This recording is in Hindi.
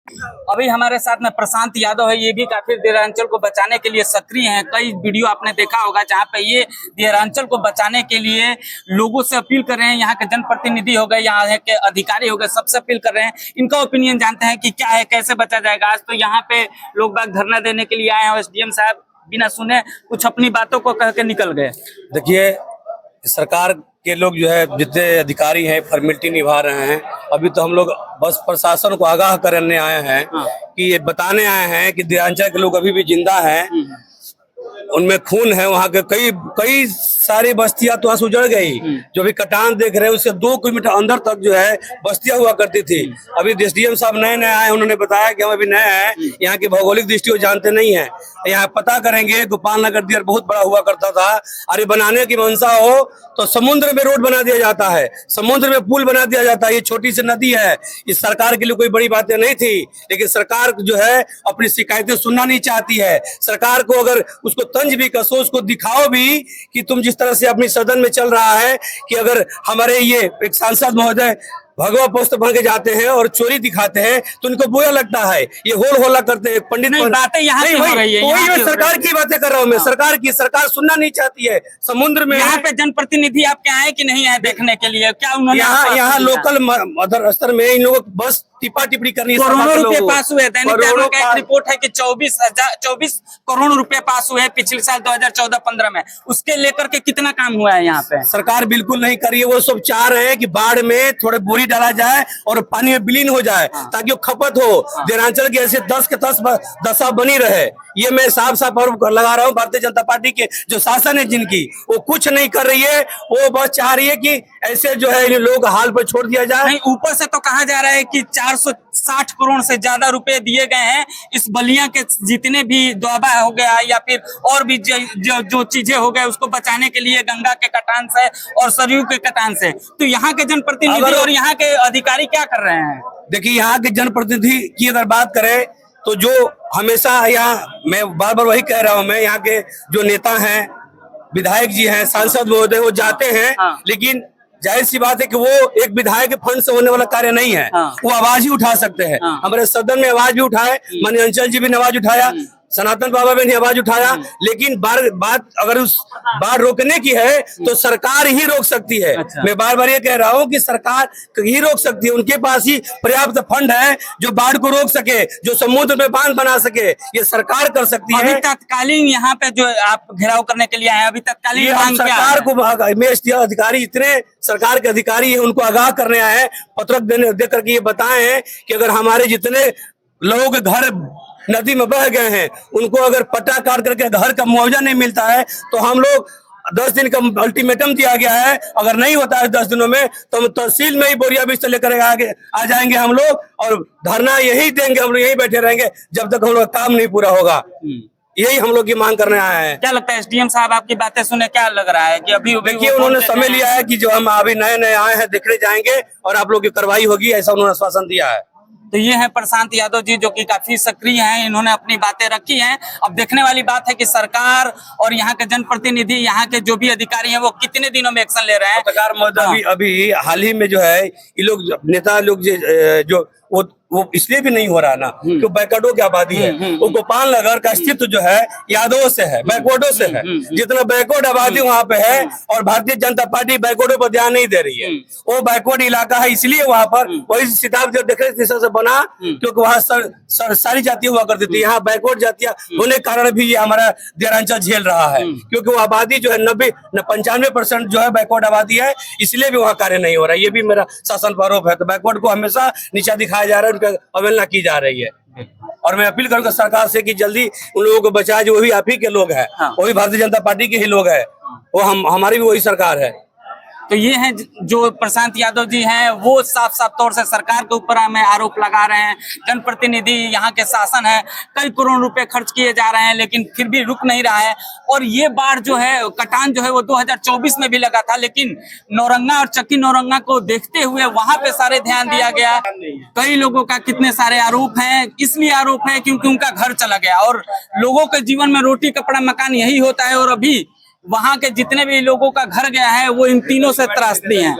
अभी हमारे साथ में प्रशांत यादव है, ये भी काफी देहरांचल को बचाने के लिए सक्रिय हैं। कई वीडियो आपने देखा होगा जहां पे ये देहरांचल को बचाने के लिए लोगों से अपील कर रहे हैं। यहाँ के जनप्रतिनिधि हो गए, यहाँ के अधिकारी हो गए, सबसे अपील कर रहे हैं। इनका ओपिनियन जानते हैं कि क्या है, कैसे बचा जाएगा। आज तो यहाँ पे लोग बाग धरना देने के लिए आए हैं। एसडीएम साहब बिना सुने कुछ अपनी बातों को कह के निकल गए। देखिए, सरकार के लोग जो है, जितने अधिकारी हैं, फॉर्मेलिटी निभा रहे हैं। अभी तो हम लोग बस प्रशासन को आगाह करने आए हैं कि ये बताने आए हैं कि देहरांचल के लोग अभी भी जिंदा हैं, उनमें खून है। वहाँ के कई सारी बस्तियां तो उजड़ गई। जो भी कटान देख रहे हैं उससे 2 किलोमीटर अंदर तक जो है बस्तियां हुआ करती थी। अभी एसडीएम साहब नए आए, उन्होंने बताया कि हम अभी नए हैं, यहाँ की भौगोलिक दृष्टि को जानते नहीं है। यहाँ पता करेंगे, गोपाल नगर दियर बहुत बड़ा हुआ करता था। अरे बनाने की मंशा हो तो समुद्र में रोड बना दिया जाता है, समुद्र में पुल बना दिया जाता है। ये छोटी सी नदी है, इस सरकार के लिए कोई बड़ी बातें नहीं थी। लेकिन सरकार जो है अपनी शिकायतें सुनना नहीं चाहती है। सरकार को अगर उसको तंज भी कसो, उसको दिखाओ भी कि तुम जिस तरह से अपनी सदन में चल रहा है कि अगर हमारे ये एक सांसद महोदय भगवा पोस्ट बन के जाते हैं और चोरी दिखाते हैं तो उनको बुरा लगता है। ये होल होला करते हैं। पंडित बातें यहाँ हो रही है, सरकार की बातें कर रहा हूँ मैं। सरकार सुनना नहीं चाहती है। समुद्र में यहाँ पे जनप्रतिनिधि आपके आए कि नहीं आए देखने के लिए? क्या उन्होंने यहाँ लोकल मदर स्तर में इन लोगों को बस टिपा टिप्पणी करनी है। करोड़ों रुपए पास हुए। दैनिक जागरण का एक रिपोर्ट है कि 24 करोड़ रुपए पास हुए पिछले साल 2014-15 में। उसके लेकर के कितना काम हुआ है यहाँ पे? सरकार बिल्कुल नहीं कर रही है। वो सब चाह रहे हैं कि बाढ़ में थोड़े बोरी डाला जाए और पानी में विलीन हो जाए ताकि वो खपत हो। देहरांचल की ऐसे 10 के 10 दशा बनी रहे। ये मैं साफ लगा रहा हूँ। भारतीय जनता पार्टी के जो शासन है जिनकी, वो कुछ नहीं कर रही है। वो बस चाह रही है कि ऐसे जो है इन लोग हाल पर छोड़ दिया जाए। नहीं, ऊपर से तो कहा जा रहा है कि 460 करोड़ से ज्यादा रुपए दिए गए हैं इस बलिया के जितने भी दोआबा हो गया या फिर और भी जो चीजें हो गए उसको बचाने के लिए, गंगा के कटान से और सरयू के कटान से। तो यहाँ के जनप्रतिनिधि और यहाँ के अधिकारी क्या कर रहे हैं? देखिए, यहाँ के जनप्रतिनिधि की अगर बात करें तो जो हमेशा यहाँ, मैं बार बार वही कह रहा हूँ, मैं यहाँ के जो नेता हैं, विधायक जी हैं, सांसद महोदय, वो जाते हैं। लेकिन जाहिर सी बात है कि वो एक विधायक के फंड से होने वाला कार्य नहीं है। वो आवाज ही उठा सकते हैं। हमारे सदन में आवाज भी उठाए, माननीय अंचल जी भी ने आवाज उठाया, सनातन बाबा भी ने आवाज उठाया। लेकिन बात अगर उस बाढ़ रोकने की है तो सरकार ही रोक सकती है। मैं बार बार ये कह रहा हूँ कि सरकार ही रोक सकती है। उनके पास ही पर्याप्त फंड है जो बाढ़ को रोक सके, जो समुद्र में बांध बना सके। ये सरकार कर सकती है। अभी तत्कालीन यहाँ पे जो आप घेराव करने के लिए आए, अभी तत्कालीन सरकार को अधिकारी, इतने सरकार के अधिकारी है, उनको आगाह करने आए हैं। पत्रक दे करके ये बताए हैं कि अगर हमारे जितने लोगों के घर नदी में बह गए हैं, उनको अगर पट्टा काट करके घर का मुआवजा नहीं मिलता है तो हम लोग 10 दिन का अल्टीमेटम दिया गया है। अगर नहीं होता है 10 दिनों में तो हम तहसील में ही बोरिया बिस्तर लेकर आगे आ जाएंगे हम लोग, और धरना यही देंगे। हम लोग यही बैठे रहेंगे जब तक हम लोग काम नहीं पूरा होगा। यही हम लोग की मांग करने आए हैं। क्या लगता है एसडीएम साहब, आपकी बातें सुने क्या लग रहा है कि अभी देखिए, उन्होंने समय लिया है कि जो हम अभी नए आए हैं देखने जाएंगे और आप लोग की कार्रवाई होगी, ऐसा उन्होंने आश्वासन दिया है। तो ये है प्रशांत यादव जी, जो कि काफी सक्रिय हैं। इन्होंने अपनी बातें रखी हैं। अब देखने वाली बात है कि सरकार और यहाँ के जनप्रतिनिधि, यहाँ के जो भी अधिकारी हैं, वो कितने दिनों में एक्शन ले रहे हैं। पत्रकार महोदय, अभी हाल ही में जो है ये लोग नेता लोग जो वो इसलिए भी नहीं हो रहा ना कि बैकवर्डों की आबादी है। वो गोपाल नगर का अस्तित्व जो है यादवों से है, बैकवर्डों से है। जितना बैकवर्ड आबादी वहाँ पे है, और भारतीय जनता पार्टी बैकवर्डों पर ध्यान नहीं दे रही है। वो बैकवर्ड इलाका है, इसलिए वहाँ पर वही सिताब जो देख रहे से बना, क्योंकि वहाँ सारी जातियां हुआ करती थी। यहाँ बैकवर्ड जातियां होने के कारण भी ये हमारा देहरांचल झेल रहा है, क्योंकि वो आबादी जो है 95% जो है बैकवर्ड आबादी है। इसलिए भी वहाँ कार्य नहीं हो रहा है। ये भी मेरा शासन पर आरोप है। तो बैकवर्ड को हमेशा नीचा दिखाया जा रहा है, उनका अवहेलना की जा रही है। और मैं अपील करूंगा सरकार से कि जल्दी उन लोगों को बचाए जो वही आप ही के लोग हैं। वही भारतीय जनता पार्टी के ही लोग हैं। वो हमारी भी वही सरकार है। तो ये है जो प्रशांत यादव जी हैं, वो साफ तौर से सरकार के ऊपर हमें आरोप लगा रहे हैं। जनप्रतिनिधि, यहाँ के शासन है, कई करोड़ रुपए खर्च किए जा रहे हैं लेकिन फिर भी रुक नहीं रहा है। और ये बाढ़ जो है, कटान जो है, वो 2024 में भी लगा था, लेकिन नौरंगा और चक्की नौरंगा को देखते हुए वहां पे सारे ध्यान दिया गया। कई लोगों का कितने सारे आरोप हैं, इसलिए आरोप है क्योंकि उनका घर चला गया। और लोगों के जीवन में रोटी कपड़ा मकान यही होता है, और अभी वहां के जितने भी लोगों का घर गया है वो इन तीनों से त्रासदी हैं।